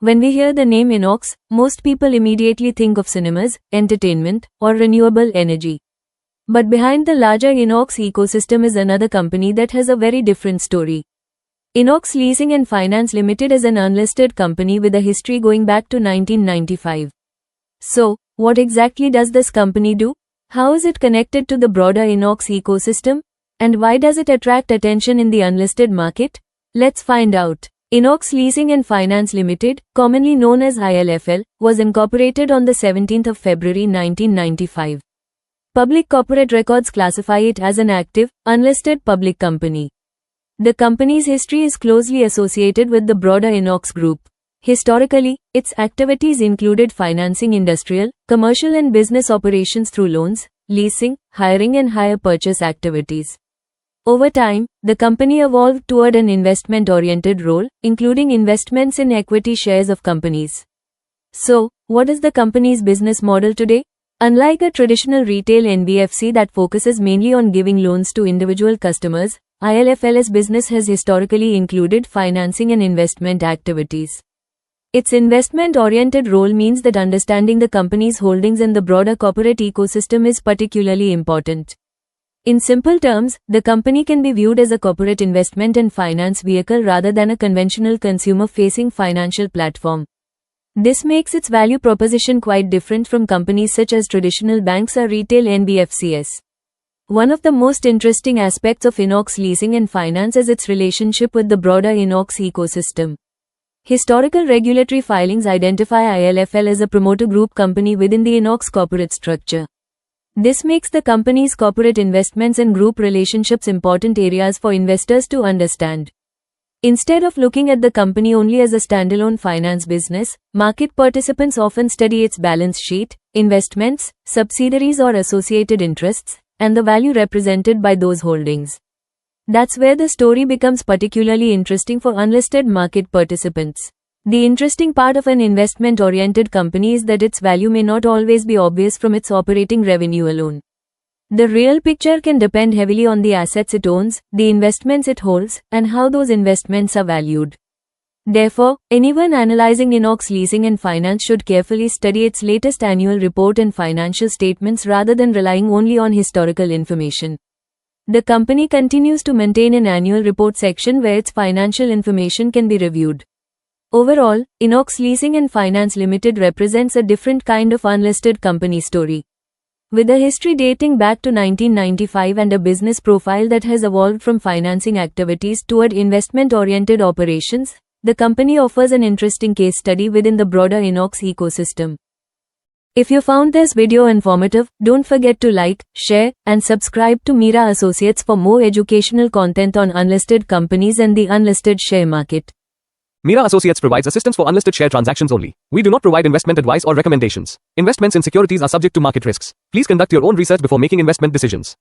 When we hear the name INOX, most people immediately think of cinemas, entertainment, or renewable energy. But behind the larger INOX ecosystem is another company that has a very different story. INOX Leasing and Finance Limited is an unlisted company with a history going back to 1995. So, what exactly does this company do? How is it connected to the broader INOX ecosystem? And why does it attract attention in the unlisted market? Let's find out. INOX Leasing and Finance Limited, commonly known as ILFL, was incorporated on the 17th of February 1995. Public corporate records classify it as an active, unlisted public company. The company's history is closely associated with the broader INOX group. Historically, its activities included financing industrial, commercial and business operations through loans, leasing, hiring and hire purchase activities. Over time, the company evolved toward an investment-oriented role, including investments in equity shares of companies. So, what is the company's business model today? Unlike a traditional retail NBFC that focuses mainly on giving loans to individual customers, ILFL's business has historically included financing and investment activities. Its investment-oriented role means that understanding the company's holdings in the broader corporate ecosystem is particularly important. In simple terms, the company can be viewed as a corporate investment and finance vehicle rather than a conventional consumer-facing financial platform. This makes its value proposition quite different from companies such as traditional banks or retail NBFCs. One of the most interesting aspects of INOX Leasing and Finance is its relationship with the broader INOX ecosystem. Historical regulatory filings identify ILFL as a promoter group company within the INOX corporate structure. This makes the company's corporate investments and group relationships important areas for investors to understand. Instead of looking at the company only as a standalone finance business, market participants often study its balance sheet, investments, subsidiaries or associated interests, and the value represented by those holdings. That's where the story becomes particularly interesting for unlisted market participants. The interesting part of an investment-oriented company is that its value may not always be obvious from its operating revenue alone. The real picture can depend heavily on the assets it owns, the investments it holds, and how those investments are valued. Therefore, anyone analyzing INOX Leasing and Finance should carefully study its latest annual report and financial statements rather than relying only on historical information. The company continues to maintain an annual report section where its financial information can be reviewed. Overall, INOX Leasing and Finance Limited represents a different kind of unlisted company story. With a history dating back to 1995 and a business profile that has evolved from financing activities toward investment-oriented operations, the company offers an interesting case study within the broader INOX ecosystem. If you found this video informative, don't forget to like, share, and subscribe to Mira Associates for more educational content on unlisted companies and the unlisted share market. Mira Associates provides assistance for unlisted share transactions only. We do not provide investment advice or recommendations. Investments in securities are subject to market risks. Please conduct your own research before making investment decisions.